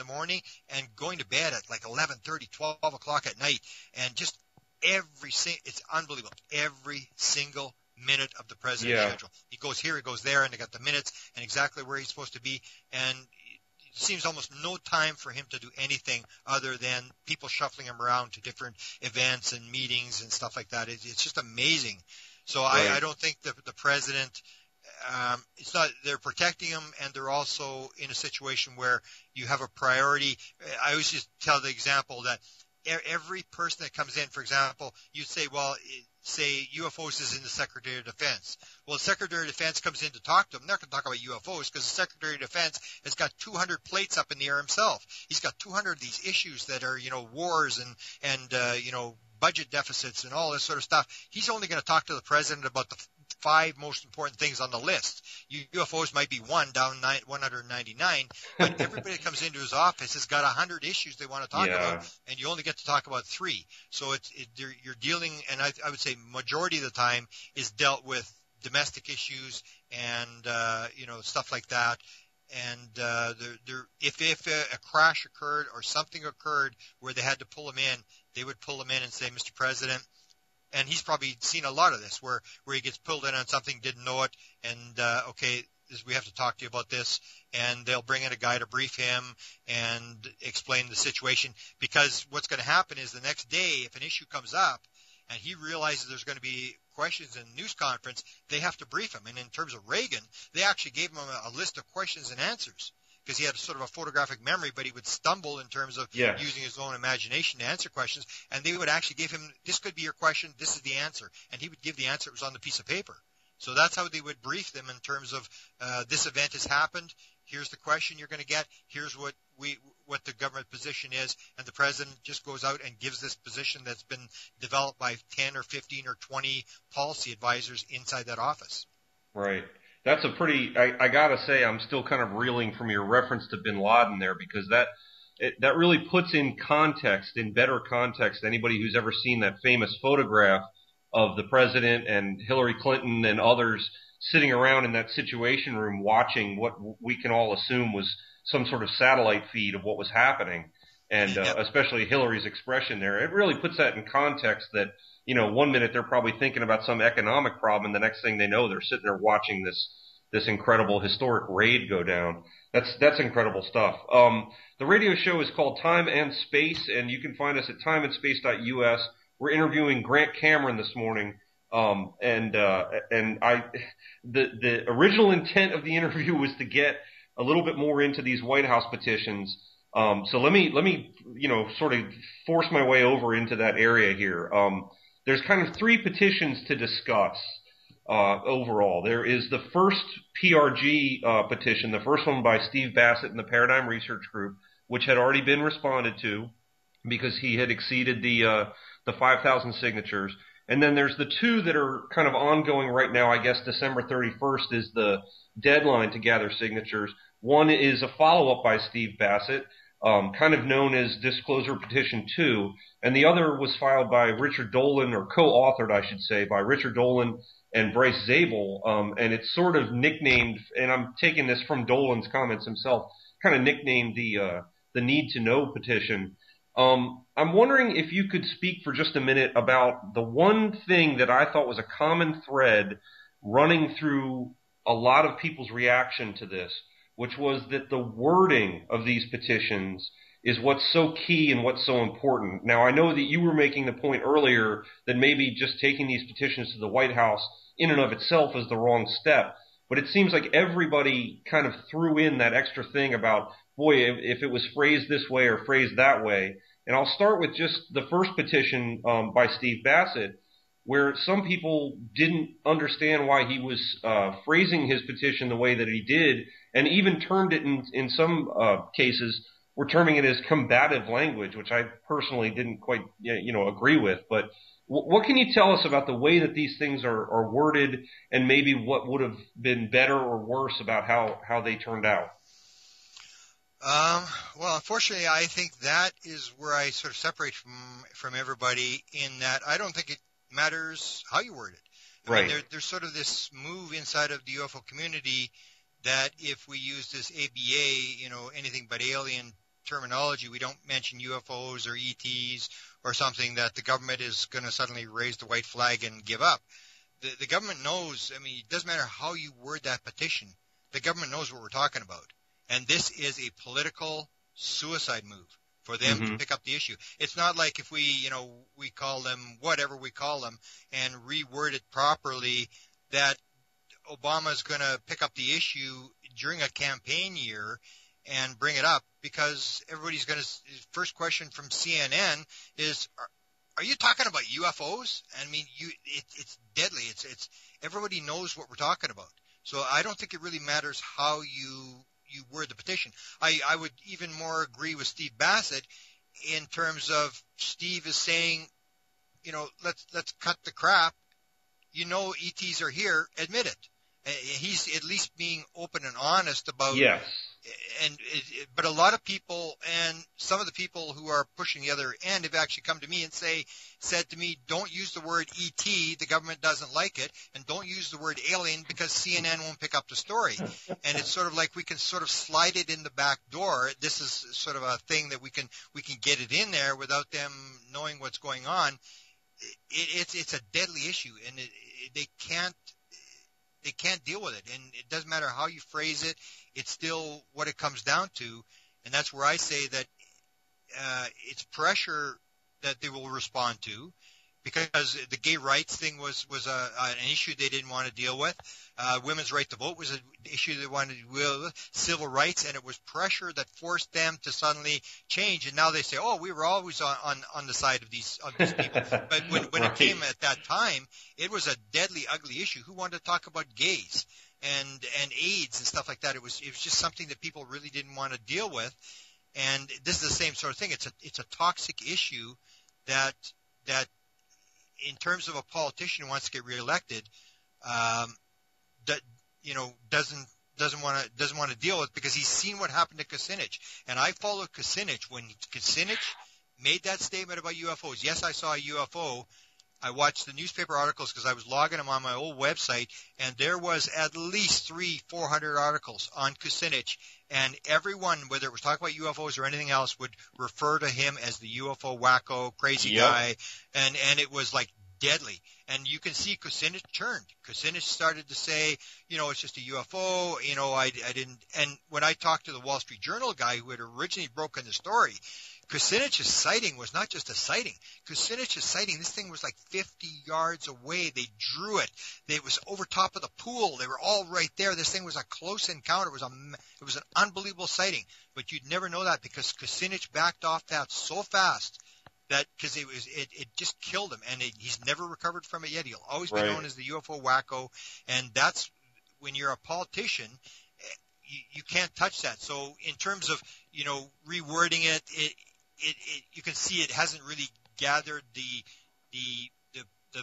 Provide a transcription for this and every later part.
the morning and going to bed at like 11:30, 12 o'clock at night, and just it's unbelievable. Every single minute of the president's schedule. He goes here, he goes there, and they got the minutes and exactly where he's supposed to be. And it seems almost no time for him to do anything other than people shuffling him around to different events and meetings and stuff like that. It's just amazing. So right. I don't think the president, it's not, they're protecting him, and they're also in a situation where you have a priority. I always just tell the example that every person that comes in, for example, you say, well, say UFOs is in the Secretary of Defense. Well, the Secretary of Defense comes in to talk to them. They're not going to talk about UFOs because the Secretary of Defense has got 200 plates up in the air himself. He's got 200 of these issues that are, wars and budget deficits and all this sort of stuff. He's only going to talk to the president about the 5 most important things on the list. UFOs might be one down 199, but everybody that comes into his office has got 100 issues they want to talk about, and you only get to talk about 3. So you're dealing, and I would say majority of the time is dealt with domestic issues and stuff like that. And if a crash occurred or something occurred where they had to pull him in, they would pull him in and say, Mr. President. And he's probably seen a lot of this where he gets pulled in on something, didn't know it, and we have to talk to you about this, and they'll bring in a guy to brief him and explain the situation. Because what's going to happen is the next day, if an issue comes up and he realizes there's going to be questions in news conference, they have to brief him. And in terms of Reagan, they actually gave him a list of questions and answers, because he had sort of a photographic memory, but he would stumble in terms of using his own imagination to answer questions. And they would actually give him, this could be your question, this is the answer. And he would give the answer, it was on the piece of paper. So that's how they would brief them in terms of this event has happened, here's the question you're going to get, here's what the government position is, and the president just goes out and gives this position that's been developed by 10 or 15 or 20 policy advisors inside that office. Right. That's a pretty, I gotta say, I'm still kind of reeling from your reference to bin Laden there, because that really puts in better context, anybody who's ever seen that famous photograph of the president and Hillary Clinton and others sitting around in that situation room watching what we can all assume was some sort of satellite feed of what was happening. And especially Hillary's expression there. It really puts that in context that, 1 minute they're probably thinking about some economic problem, and the next thing they know, they're sitting there watching this incredible historic raid go down. That's incredible stuff. The radio show is called Time and Space, and you can find us at timeandspace.us. We're interviewing Grant Cameron this morning. The original intent of the interview was to get a little bit more into these White House petitions. So let me, sort of force my way over into that area here. There's kind of 3 petitions to discuss, overall. There is the first PRG, petition, the first one by Steve Bassett and the Paradigm Research Group, which had already been responded to because he had exceeded the 5,000 signatures. And then there's the 2 that are kind of ongoing right now. I guess December 31st is the deadline to gather signatures. One is a follow-up by Steve Bassett, kind of known as Disclosure Petition 2, and the other was filed by Richard Dolan, or co-authored, I should say, by Richard Dolan and Bryce Zabel, and it's sort of nicknamed, and I'm taking this from Dolan's comments himself, kind of nicknamed the Need to Know petition. I'm wondering if you could speak for just a minute about the one thing that I thought was a common thread running through a lot of people's reaction to this, which was that the wording of these petitions is what's so key and what's so important. Now, I know that you were making the point earlier that maybe just taking these petitions to the White House in and of itself is the wrong step, but it seems like everybody kind of threw in that extra thing about, boy, if it was phrased this way or phrased that way. And I'll start with just the first petition by Steve Bassett, where some people didn't understand why he was phrasing his petition the way that he did, and even termed it in some cases, were terming it as combative language, which I personally didn't quite agree with. But what can you tell us about the way that these things are worded, and maybe what would have been better or worse about how they turned out? Well, unfortunately, I think that is where I sort of separate from everybody, in that I don't think it matters how you word it. I mean, there's sort of this move inside of the UFO community that if we use this ABA, anything but alien terminology. We don't mention UFOs or ETs or something that the government is going to suddenly raise the white flag and give up. The government knows, I mean, it doesn't matter how you word that petition, the government knows what we're talking about. And this is a political suicide move for them to pick up the issue. It's not like if we call them whatever we call them and reword it properly, that Obama's going to pick up the issue during a campaign year and bring it up, because everybody's going to – first question from CNN is, are you talking about UFOs? I mean, it's deadly. It's everybody knows what we're talking about. So I don't think it really matters how you word the petition. I would even more agree with Steve Bassett in terms of Steve is saying, let's cut the crap. ETs are here. Admit it. He's at least being open and honest about. Yes. But a lot of people, and some of the people who are pushing the other end, have actually come to me and said to me, don't use the word ET, the government doesn't like it, and don't use the word alien because CNN won't pick up the story. And it's sort of like we can sort of slide it in the back door. This is sort of a thing that we can get it in there without them knowing what's going on. It's a deadly issue, and they can't deal with it. And it doesn't matter how you phrase it, it's still what it comes down to. And that's where I say that it's pressure that they will respond to, because the gay rights thing was an issue they didn't want to deal with. Women's right to vote was an issue they wanted to deal with. Civil rights, and it was pressure that forced them to suddenly change. And now they say, oh, we were always on the side of these people. But when it came at that time, it was a deadly, ugly issue. Who wanted to talk about gays and AIDS and stuff like that? It was just something that people really didn't want to deal with. And this is the same sort of thing. It's a toxic issue that in terms of a politician who wants to get reelected, that doesn't want to deal with, because he's seen what happened to Kucinich. And I followed Kucinich when Kucinich made that statement about UFOs. Yes, I saw a UFO. I watched the newspaper articles because I was logging them on my old website, and there was at least 400 articles on Kucinich, and everyone, whether it was talking about UFOs or anything else, would refer to him as the UFO wacko, crazy guy, and it was like deadly. And you can see Kucinich turned. Kucinich started to say, it's just a UFO, I didn't. And when I talked to the Wall Street Journal guy who had originally broken the story, Kucinich's sighting was not just a sighting. Kucinich's sighting, this thing was like 50 yards away. They drew it. It was over top of the pool. They were all right there. This thing was a close encounter. It was an unbelievable sighting. But you'd never know that because Kucinich backed off that so fast that because it just killed him, and he's never recovered from it yet. He'll always be known as the UFO wacko, and that's when you're a politician. You can't touch that. So in terms of rewording it, you can see it hasn't really gathered the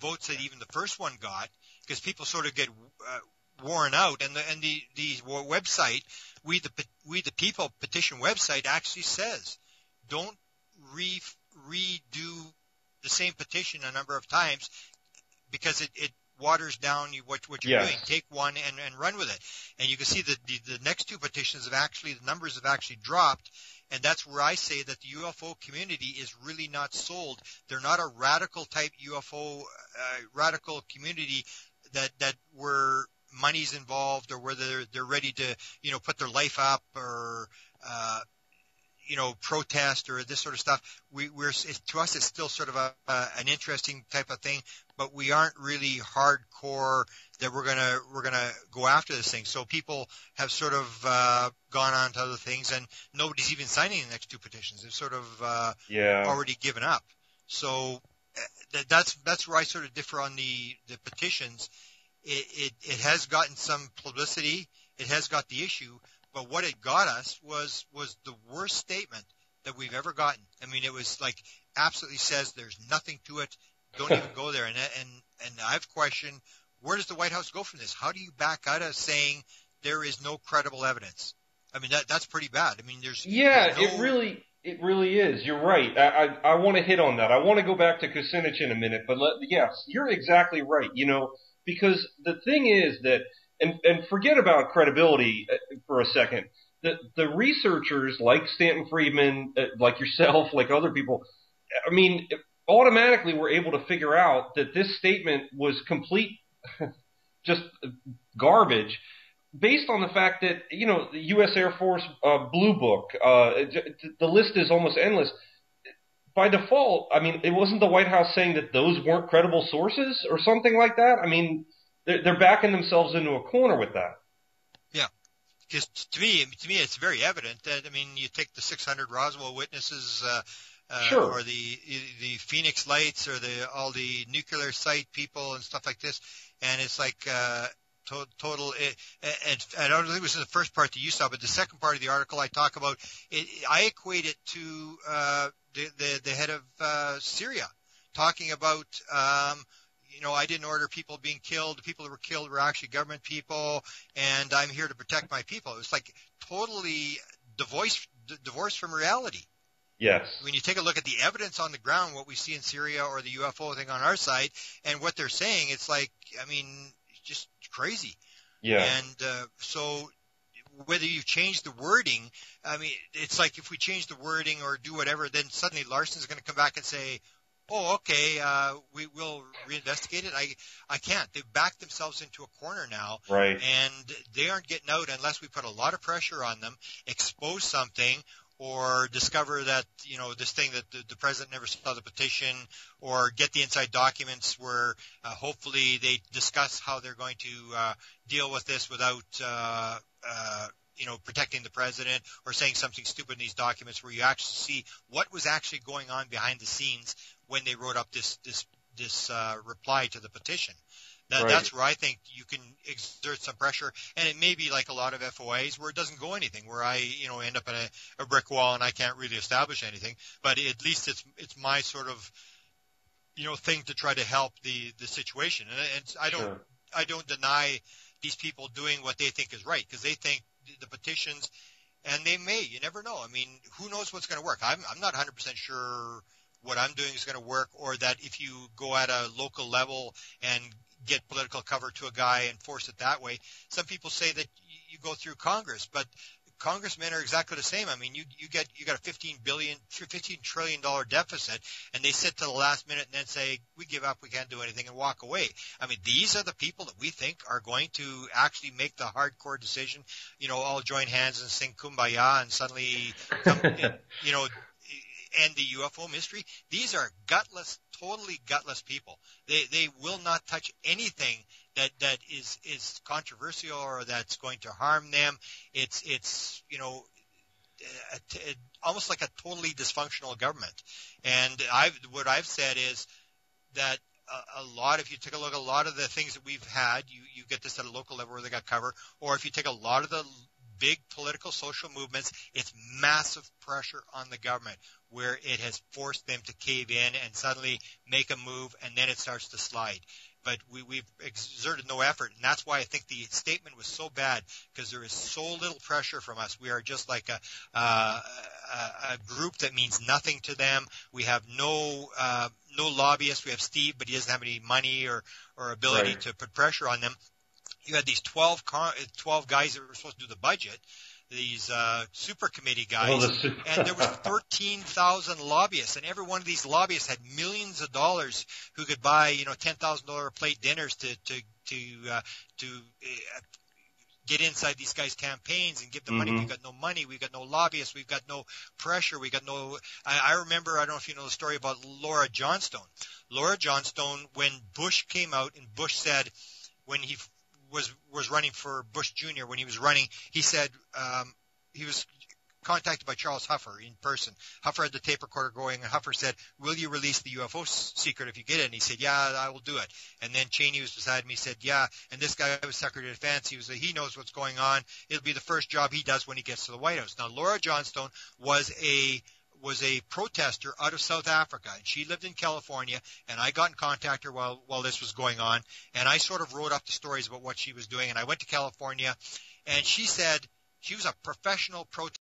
votes that even the first one got, because people sort of get worn out. And the website, We the People petition website actually says, don't redo the same petition a number of times, because it waters down what you're doing. Take one and run with it. And you can see that the next two petitions the numbers have actually dropped. And that's where I say that the UFO community is really not sold. They're not a radical type UFO, radical community that where money's involved, or whether they're ready to, put their life up, or, protest or this sort of stuff. To us, it's still sort of an interesting type of thing, but we aren't really hardcore that we're gonna go after this thing. So people have sort of gone on to other things, and nobody's even signing the next two petitions. They've sort of already given up. So that's where I sort of differ on the petitions. It has gotten some publicity. It has got the issue. But what it got us was the worst statement that we've ever gotten. I mean, it was like absolutely says there's nothing to it. Don't even go there. And I've questioned, where does the White House go from this? How do you back out of saying there is no credible evidence? I mean, that's pretty bad. I mean, there's it really is. You're right. I want to hit on that. I want to go back to Kucinich in a minute, but yes, you're exactly right. Because the thing is that. And forget about credibility for a second. the researchers like Stanton Friedman, like yourself, like other people, I mean, automatically were able to figure out that this statement was complete, just garbage, based on the fact that, you know, the U.S. Air Force Blue Book, the list is almost endless. By default, I mean, it wasn't the White House saying that those weren't credible sources or something like that? I mean, they're backing themselves into a corner with that. Yeah. Because to me, it's very evident that, I mean, you take the 600 Roswell witnesses, Sure. or the Phoenix Lights, or all the nuclear site people and stuff like this, and it's like total. And I don't think it was in the first part that you saw, but the second part of the article I talk about, I equate it to the head of Syria talking about. You know, I didn't order people being killed. The people that were killed were actually government people, and I'm here to protect my people. It was like totally divorced from reality. Yes. When you take a look at the evidence on the ground, what we see in Syria or the UFO thing on our side, and what they're saying, it's like, I mean, just crazy. Yeah. And so whether you change the wording, I mean, it's like if we change the wording or do whatever, then suddenly Larson's going to come back and say, oh, okay, we will reinvestigate it. I can't. They've backed themselves into a corner now. Right. And they aren't getting out unless we put a lot of pressure on them, expose something, or discover that, you know, this thing that the president never saw the petition, or get the inside documents where hopefully they discuss how they're going to deal with this without you know, protecting the president, or saying something stupid in these documents where you actually see what was actually going on behind the scenes when they wrote up this reply to the petition. Right. That's where I think you can exert some pressure, and it may be like a lot of FOIs where it doesn't go anything, where I, you know, end up in a brick wall and I can't really establish anything. But at least it's my sort of, you know, thing to try to help the situation. And I don't deny these people doing what they think is right, because they think the petitions, and they may, you never know. I mean, who knows what's going to work? I'm not 100% sure what I'm doing is going to work, or that if you go at a local level and get political cover to a guy and force it that way. Some people say that you go through Congress, but congressmen are exactly the same. I mean, you got a $15 trillion deficit, and they sit to the last minute and then say, we give up, we can't do anything, and walk away. I mean, these are the people that we think are going to actually make the hardcore decision, you know, all join hands and sing Kumbaya and suddenly come, you know, end the UFO mystery. These are totally gutless people. They will not touch anything that is controversial or that's going to harm them. It's you know, almost like a totally dysfunctional government. And what I've said is that a lot, if you take a look at a lot of the things that we've had, you get this at a local level where they got cover, or if you take a lot of the big political social movements, it's massive pressure on the government where it has forced them to cave in and suddenly make a move, and then it starts to slide. But we've exerted no effort, and that's why I think the statement was so bad, because there is so little pressure from us. We are just like a group that means nothing to them. We have no lobbyists. We have Steve, but he doesn't have any money or ability to put pressure on them. You had these 12 guys that were supposed to do the budget, these super committee guys, and there was 13,000 lobbyists, and every one of these lobbyists had millions of dollars who could buy, you know, $10,000 a plate dinners to get inside these guys' campaigns and give them money. We've got no money. We've got no lobbyists. We've got no pressure. We got no. I remember. I don't know if you know the story about Laura Johnstone. Laura Johnstone, when Bush came out, and Bush said when he was running for Bush Jr. When he was running, he said he was contacted by Charles Huffer in person. Huffer had the tape recorder going, and Huffer said, will you release the UFO secret if you get it? And he said, yeah, I will do it. And then Cheney was beside me. He said, yeah. And this guy was Secretary of Defense. He knows what's going on. It'll be the first job he does when he gets to the White House. Now, Laura Johnstone was a protester out of South Africa, and she lived in California, and I got in contact with her while this was going on, and I sort of wrote up the stories about what she was doing, and I went to California, and she said she was a professional protester.